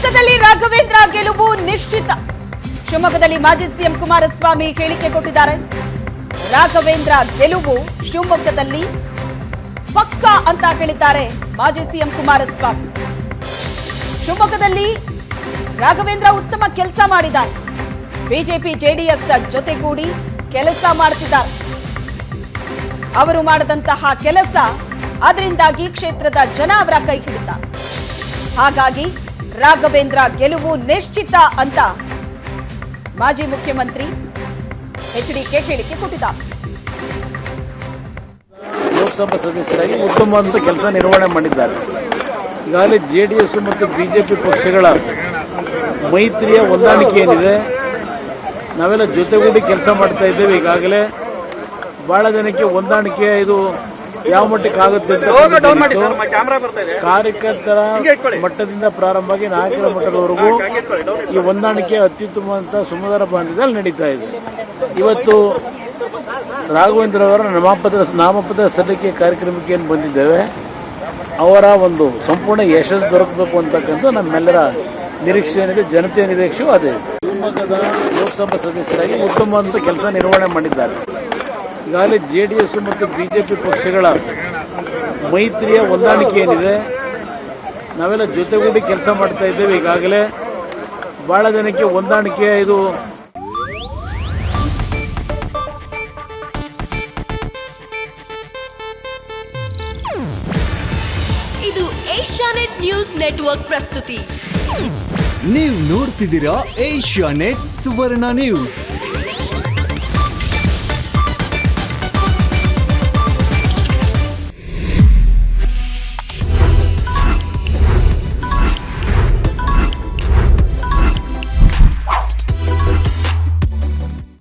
ಶಿವಮೊಗ್ಗದಲ್ಲಿ ರಾಘವೇಂದ್ರ ಗೆಲುವು ನಿಶ್ಚಿತ. ಶಿವಮೊಗ್ಗದಲ್ಲಿ ಮಾಜಿ ಸಿಎಂ ಕುಮಾರಸ್ವಾಮಿ ಹೇಳಿಕೆ ಕೊಟ್ಟಿದ್ದಾರೆ. ರಾಘವೇಂದ್ರ ಗೆಲುವು ಶಿವಮೊಗ್ಗದಲ್ಲಿ ಪಕ್ಕಾ ಅಂತ ಹೇಳಿದ್ದಾರೆ ಮಾಜಿ ಸಿಎಂ ಕುಮಾರಸ್ವಾಮಿ. ಶಿವಮೊಗ್ಗದಲ್ಲಿ ರಾಘವೇಂದ್ರ ಉತ್ತಮ ಕೆಲಸ ಮಾಡಿದ್ದಾರೆ. ಬಿಜೆಪಿ ಜೆಡಿಎಸ್ ಜೊತೆಗೂಡಿ ಕೆಲಸ ಮಾಡುತ್ತಿದ್ದಾರೆ. ಅವರು ಮಾಡದಂತಹ ಕೆಲಸ, ಅದರಿಂದಾಗಿ ಕ್ಷೇತ್ರದ ಜನ ಅವರ ಕೈ ಹಿಡಿತಾರೆ. ಹಾಗಾಗಿ ರಾಘವೇಂದ್ರ ಗೆಲುವು ನಿಶ್ಚಿತ ಅಂತ ಮಾಜಿ ಮುಖ್ಯಮಂತ್ರಿ ಎಚ್ಡಿಕೆ ಹೇಳಿಕೆ ಕೊಟ್ಟಿದ್ದಾರೆ. ಲೋಕಸಭಾ ಸದಸ್ಯರಾಗಿ ಉತ್ತಮವಾದ ಕೆಲಸ ನಿರ್ವಹಣೆ ಮಾಡಿದ್ದಾರೆ. ಈಗಾಗಲೇ ಜೆಡಿಎಸ್ ಮತ್ತು ಬಿಜೆಪಿ ಪಕ್ಷಗಳ ಮೈತ್ರಿಯ ಹೊಂದಾಣಿಕೆ ಏನಿದೆ, ನಾವೆಲ್ಲ ಜೊತೆಗೂಡಿ ಕೆಲಸ ಮಾಡ್ತಾ ಇದ್ದೇವೆ. ಈಗಾಗಲೇ ಬಹಳ ಜನಕ್ಕೆ ಹೊಂದಾಣಿಕೆ ಇದು ಯಾವ ಮಟ್ಟಕ್ಕೆ ಆಗುತ್ತೆ ಅಂತ ಕಾರ್ಯಕರ್ತರ ಮಟ್ಟದಿಂದ ಪ್ರಾರಂಭ ಆಗಿ ನಾಯಕರ ಮಟ್ಟದವರೆಗೂ ಈ ಹೊಂದಾಣಿಕೆ ಅತ್ಯುತ್ತಮವಾದ ಸುಮಧುರ ಬಾಂಧವ್ಯದಲ್ಲಿ ನಡೀತಾ ಇದೆ. ಇವತ್ತು ರಾಘವೇಂದ್ರ ಅವರ ನಾಮಪತ್ರ ಸಲ್ಲಿಕೆ ಕಾರ್ಯಕ್ರಮಕ್ಕೆ ಏನು ಬಂದಿದ್ದೇವೆ, ಅವರ ಒಂದು ಸಂಪೂರ್ಣ ಯಶಸ್ಸು ದೊರಕಬೇಕು ಅಂತಕ್ಕಂಥ ನಮ್ಮೆಲ್ಲರ ನಿರೀಕ್ಷೆ ಏನಿದೆ, ಜನತೆಯ ನಿರೀಕ್ಷೆಯೂ ಅದೇ. ಶಿವಮೊಗ್ಗದ ಲೋಕಸಭಾ ಸದಸ್ಯರಾಗಿ ಉತ್ತಮವಾದ ಕೆಲಸ ನಿರ್ವಹಣೆ ಮಾಡಿದ್ದಾರೆ. ಈಗಾಗಲೇ ಜೆಡಿಎಸ್ ಮತ್ತು ಬಿಜೆಪಿ ಪಕ್ಷಗಳ ಮೈತ್ರಿಯ ಹೊಂದಾಣಿಕೆ ಏನಿದೆ, ನಾವೆಲ್ಲ ಜೊತೆಗೂಡಿ ಕೆಲಸ ಮಾಡ್ತಾ ಇದ್ದೇವೆ. ಈಗಾಗಲೇ ಬಹಳ ಜನಕ್ಕೆ ಹೊಂದಾಣಿಕೆ ಇದು ಇದು ಏಷ್ಯಾನೆಟ್ ನ್ಯೂಸ್ ನೆಟ್ವರ್ಕ್ ಪ್ರಸ್ತುತಿ. ನೀವು ನೋಡ್ತಿದ್ದೀರಾ ಏಷ್ಯಾನೆಟ್ ಸುವರ್ಣ ನ್ಯೂಸ್.